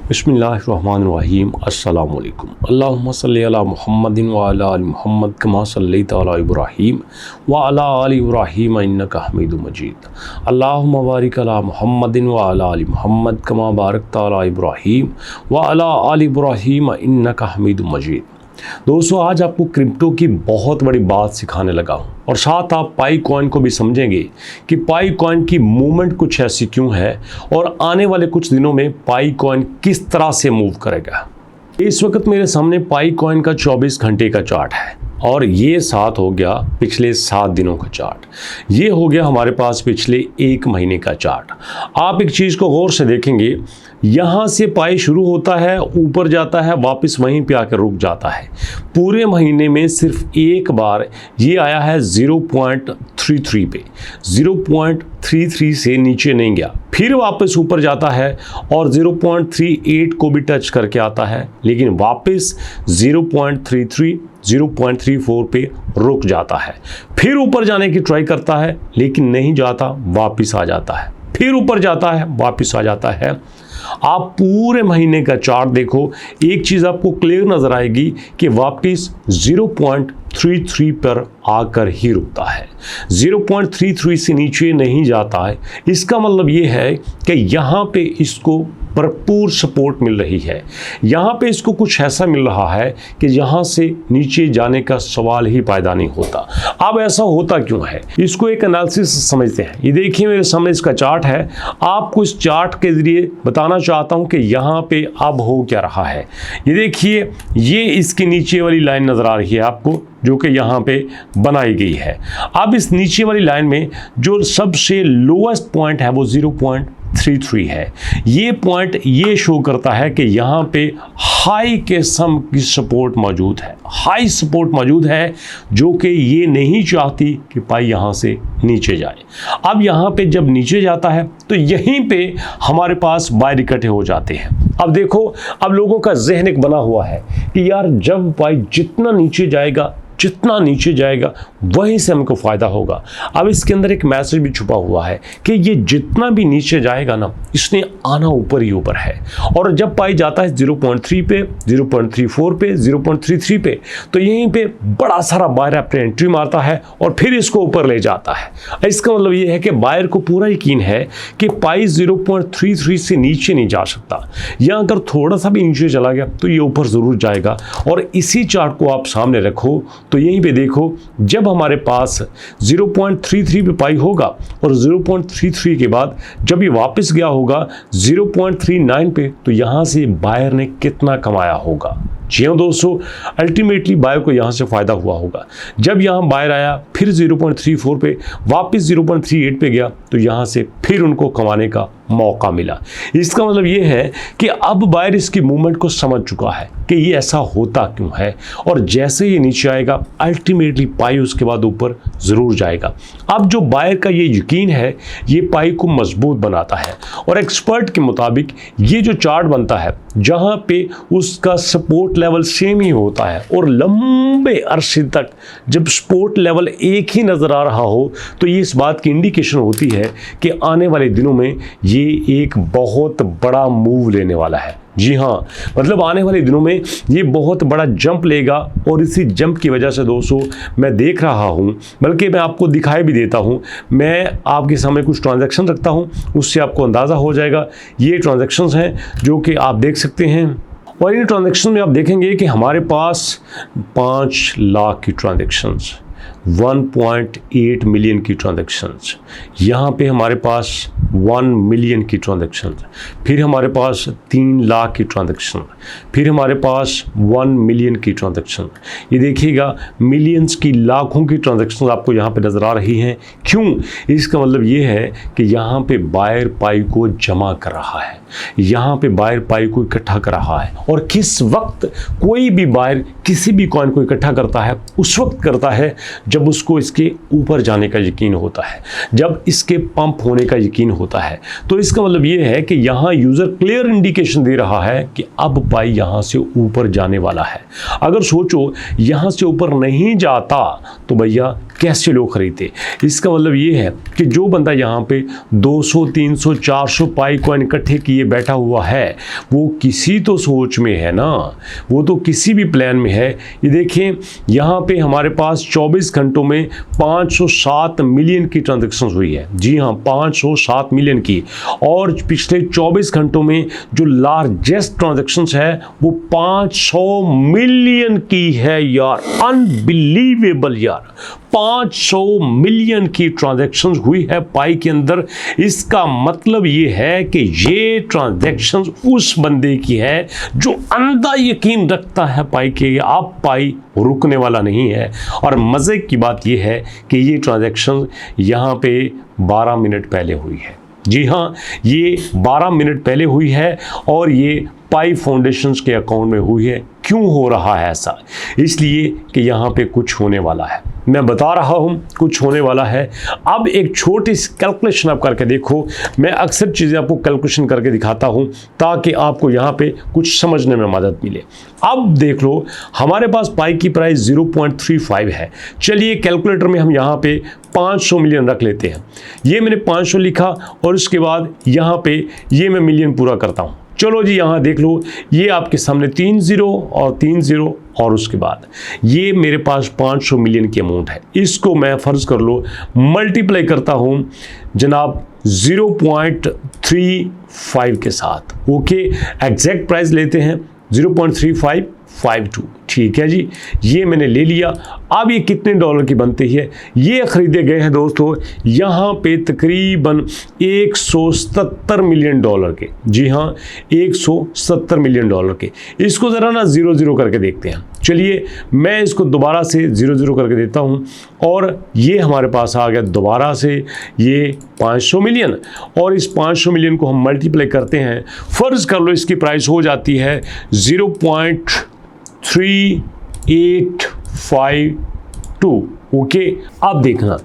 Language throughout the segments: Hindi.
बिस्मिल्लाहिर्रहमानिर्रहीम अस्सलामु अलैकुम अल्लाहुम्मा सल्लि अला मुहम्मदिन व अला आलि मुहम्मद कमा सल्लैता अला इब्राहीम व अला आलि इब्राहीम इन्नका हमीदुम मजीद अल्लाहुम्मा बारिक अला मुहम्मदिन व अला आलि मुहम्मद कमा बारकता अला इब्राहीम व अला आलि इब्राहीम इन्नका हमीदुम मजीद। दोस्तों, आज आपको क्रिप्टो की बहुत बड़ी बात सिखाने लगा हूँ और साथ आप पाई कॉइन को भी समझेंगे कि पाई कॉइन की मूवमेंट कुछ ऐसी क्यों है और आने वाले कुछ दिनों में पाई कॉइन किस तरह से मूव करेगा। इस वक्त मेरे सामने पाई कॉइन का 24 घंटे का चार्ट है और ये साथ हो गया पिछले 7 दिनों का चार्ट, ये हो गया हमारे पास पिछले 1 महीने का चार्ट। आप एक चीज़ को गौर से देखेंगे, यहाँ से पाई शुरू होता है, ऊपर जाता है, वापस वहीं पे आकर रुक जाता है। पूरे महीने में सिर्फ एक बार ये आया है 0.33 पे, 0.33 से नीचे नहीं गया, फिर वापस ऊपर जाता है और 0.38 को भी टच करके आता है, लेकिन वापस 0.33 0.34 पे रुक जाता है। फिर ऊपर जाने की ट्राई करता है लेकिन नहीं जाता, वापस आ जाता है, फिर ऊपर जाता है, वापस आ जाता है। आप पूरे महीने का चार्ट देखो, एक चीज़ आपको क्लियर नज़र आएगी कि वापस 0.33 पर आकर ही रुकता है, 0.33 से नीचे नहीं जाता है। इसका मतलब ये है कि यहाँ पे इसको भरपूर सपोर्ट मिल रही है, यहाँ पे इसको कुछ ऐसा मिल रहा है कि यहाँ से नीचे जाने का सवाल ही पैदा नहीं होता। अब ऐसा होता क्यों है, इसको एक एनालिसिस समझते हैं। ये देखिए मेरे सामने इसका चार्ट है, आपको इस चार्ट के ज़रिए बताना चाहता हूँ कि यहाँ पे अब हो क्या रहा है। ये देखिए, ये इसके नीचे वाली लाइन नज़र आ रही है आपको, जो कि यहाँ पे बनाई गई है। अब इस नीचे वाली लाइन में जो सबसे लोएस्ट पॉइंट है वो 0.33 है। ये पॉइंट ये शो करता है कि यहाँ पे हाई के सम की सपोर्ट मौजूद है, हाई सपोर्ट मौजूद है, जो कि ये नहीं चाहती कि पाई यहाँ से नीचे जाए। अब यहाँ पे जब नीचे जाता है तो यहीं पे हमारे पास बायर इकट्ठे हो जाते हैं। अब देखो, अब लोगों का जहन एक बना हुआ है कि यार जब पाई जितना नीचे जाएगा वहीं से हमको फ़ायदा होगा। अब इसके अंदर एक मैसेज भी छुपा हुआ है कि ये जितना भी नीचे जाएगा ना, इसने आना ऊपर ही ऊपर है। और जब पाई जाता है 0.3 पे, 0.34 पे, 0.33 पे, तो यहीं पे बड़ा सारा बायर अपने एंट्री मारता है और फिर इसको ऊपर ले जाता है। इसका मतलब ये है कि बायर को पूरा यकीन है कि पाई 0.33 से नीचे नहीं जा सकता, या अगर थोड़ा सा भी नीचे चला गया तो ये ऊपर ज़रूर जाएगा। और इसी चार्ट को आप सामने रखो तो यहीं पे देखो, जब हमारे पास 0.33 पे पाई होगा और 0.33 के बाद जब ये वापस गया होगा 0.39 पे, तो यहाँ से बायर ने कितना कमाया होगा। जी हाँ दोस्तों, अल्टीमेटली बायर को यहाँ से फ़ायदा हुआ होगा। जब यहाँ बायर आया, फिर 0.34 पे, वापस 0.38 पे गया, तो यहाँ से फिर उनको कमाने का मौका मिला। इसका मतलब ये है कि अब बायर इसकी मूवमेंट को समझ चुका है कि ये ऐसा होता क्यों है, और जैसे ये नीचे आएगा अल्टीमेटली पाई उसके बाद ऊपर ज़रूर जाएगा। अब जो बायर का ये यकीन है, ये पाई को मजबूत बनाता है। और एक्सपर्ट के मुताबिक ये जो चार्ट बनता है, जहाँ पे उसका सपोर्ट लेवल सेम ही होता है और लंबे अरसे तक जब सपोर्ट लेवल एक ही नज़र आ रहा हो, तो ये इस बात की इंडिकेशन होती है कि आने वाले दिनों में ये एक बहुत बड़ा मूव लेने वाला है। जी हाँ, मतलब आने वाले दिनों में ये बहुत बड़ा जंप लेगा। और इसी जंप की वजह से दोस्तों मैं देख रहा हूँ, बल्कि मैं आपको दिखाई भी देता हूँ, मैं आपके सामने कुछ ट्रांजैक्शन रखता हूँ, उससे आपको अंदाज़ा हो जाएगा। ये ट्रांजैक्शंस हैं जो कि आप देख सकते हैं, और इन ट्रांजैक्शन में आप देखेंगे कि हमारे पास 5 लाख की ट्रांजैक्शंस, 1.8 मिलियन की ट्रांजैक्शंस, यहाँ पे हमारे पास 1 मिलियन की ट्रांजैक्शंस, फिर हमारे पास 3 लाख की ट्रांजैक्शन, फिर हमारे पास 1 मिलियन की ट्रांजैक्शन। ये देखिएगा, मिलियंस की, लाखों की ट्रांजैक्शन आपको यहाँ पे नज़र आ रही हैं। क्यों? इसका मतलब ये है कि यहाँ पे बायर पाई को जमा कर रहा है, यहाँ पे बायर पाई को इकट्ठा कर रहा है। और किस वक्त कोई भी बायर किसी भी कॉइन को इकट्ठा करता है, उस वक्त करता है जब उसको इसके ऊपर जाने का यकीन होता है, जब इसके पंप होने का यकीन होता है, तो इसका मतलब ये है कि यहाँ यूज़र क्लियर इंडिकेशन दे रहा है कि अब पाई यहाँ से ऊपर जाने वाला है। अगर सोचो यहाँ से ऊपर नहीं जाता तो भैया कैसे लोग खरीदते। इसका मतलब ये है कि जो बंदा यहाँ पे 200, 300, 400 पाई कॉइन इकट्ठे किए बैठा हुआ है, वो किसी तो सोच में है ना, वो तो किसी भी प्लान में है। ये देखें यहाँ पे हमारे पास 24 घंटों में 507 मिलियन की ट्रांजैक्शन हुई है। जी हाँ, 507 मिलियन की। और पिछले 24 घंटों में जो लार्जेस्ट ट्रांजैक्शन है वो 500 मिलियन की है यार। अनबिलीवेबल यार, 500 मिलियन की ट्रांजैक्शंस हुई है पाई के अंदर। इसका मतलब ये है कि ये ट्रांजैक्शंस उस बंदे की है जो अंधा यकीन रखता है पाई के अब पाई रुकने वाला नहीं है। और मज़े की बात ये है कि ये ट्रांजैक्शन यहाँ पे 12 मिनट पहले हुई है। जी हाँ, ये 12 मिनट पहले हुई है और ये पाई फाउंडेशंस के अकाउंट में हुई है। क्यों हो रहा है ऐसा? इसलिए कि यहाँ पे कुछ होने वाला है। मैं बता रहा हूँ कुछ होने वाला है। अब एक छोटी सी कैलकुलेशन आप करके देखो। मैं अक्सर चीज़ें आपको कैलकुलेशन करके दिखाता हूँ ताकि आपको यहाँ पे कुछ समझने में मदद मिले। अब देख लो, हमारे पास पाई की प्राइस 0.35 है। चलिए कैलकुलेटर में हम यहाँ पे 500 मिलियन रख लेते हैं। ये मैंने 500 लिखा और उसके बाद यहाँ पे ये मैं मिलियन पूरा करता हूँ। चलो जी, यहाँ देख लो, ये आपके सामने 3 0 और 3 0 और उसके बाद ये मेरे पास 500 मिलियन की अमाउंट है। इसको मैं फ़र्ज़ कर लो मल्टीप्लाई करता हूँ जनाब 0.35 के साथ। ओके, एग्जैक्ट प्राइस लेते हैं 0.3552। ठीक है जी, ये मैंने ले लिया। अब ये कितने डॉलर की बनती है? ये ख़रीदे गए हैं दोस्तों यहाँ पे तकरीबन 170 मिलियन डॉलर के। जी हाँ, 170 मिलियन डॉलर के। इसको ज़रा ना 0-0 करके देखते हैं। चलिए मैं इसको दोबारा से 0-0 करके देता हूँ और ये हमारे पास आ गया दोबारा से ये 500 मिलियन। और इस 500 मिलियन को हम मल्टीप्लाई करते हैं। फ़र्ज़ कर लो इसकी प्राइस हो जाती है 0.3852। ओके, अब देखना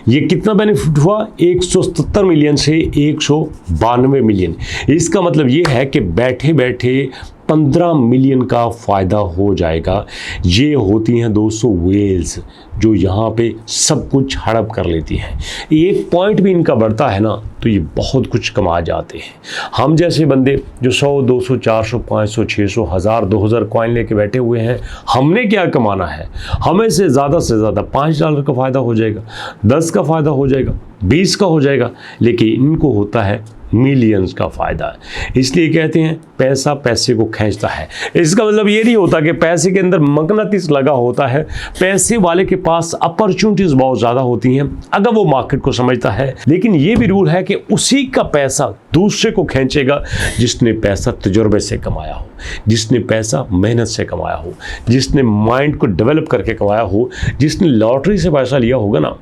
ये कितना बेनिफिट हुआ, 170 मिलियन से 192 मिलियन। इसका मतलब ये है कि बैठे बैठे 15 मिलियन का फ़ायदा हो जाएगा। ये होती हैं दोस्तों वेल्स जो यहाँ पे सब कुछ हड़प कर लेती हैं। एक पॉइंट भी इनका बढ़ता है ना तो ये बहुत कुछ कमा जाते हैं। हम जैसे बंदे जो 100, 200, 400, 500, 600, 1000, 2000 कॉइन लेके बैठे हुए हैं, हमने क्या कमाना है? हमें से ज़्यादा $5 का फ़ायदा हो जाएगा, 10 का फ़ायदा हो जाएगा, 20 का हो जाएगा, लेकिन इनको होता है मिलियंस का फ़ायदा। इसलिए कहते हैं पैसा पैसे को खींचता है। इसका मतलब ये नहीं होता कि पैसे के अंदर मगनातीस लगा होता है। पैसे वाले के पास अपॉर्चुनिटीज़ बहुत ज़्यादा होती हैं अगर वो मार्केट को समझता है। लेकिन ये भी रूल है कि उसी का पैसा दूसरे को खींचेगा जिसने पैसा तजुर्बे से कमाया हो, जिसने पैसा मेहनत से कमाया हो, जिसने माइंड को डेवलप करके कमाया हो, जिसने लॉटरी से पैसा लिया होगा ना,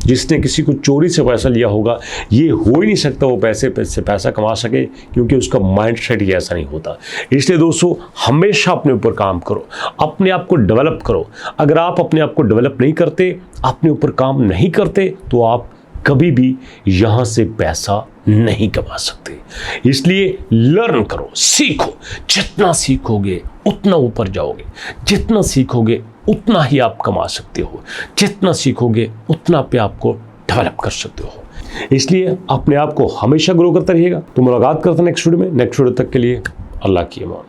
जिसने किसी को चोरी से पैसा लिया होगा। ये हो ही नहीं सकता वो पैसे से पैसा कमा सके, क्योंकि उसका माइंड सेट ही ऐसा नहीं होता। इसलिए दोस्तों हमेशा अपने ऊपर काम करो, अपने आप को डेवलप करो। अगर आप अपने आप को डेवलप नहीं करते, अपने ऊपर काम नहीं करते, तो आप कभी भी यहाँ से पैसा नहीं कमा सकते। इसलिए लर्न करो, सीखो। जितना सीखोगे उतना ऊपर जाओगे, जितना सीखोगे उतना ही आप कमा सकते हो, जितना सीखोगे उतना पे आपको डेवलप कर सकते हो। इसलिए अपने आप को हमेशा ग्रो करता रहिएगा। तो मुलाकात करते हैं नेक्स्ट वीडियो में। नेक्स्ट वीडियो तक के लिए अल्लाह की अमान।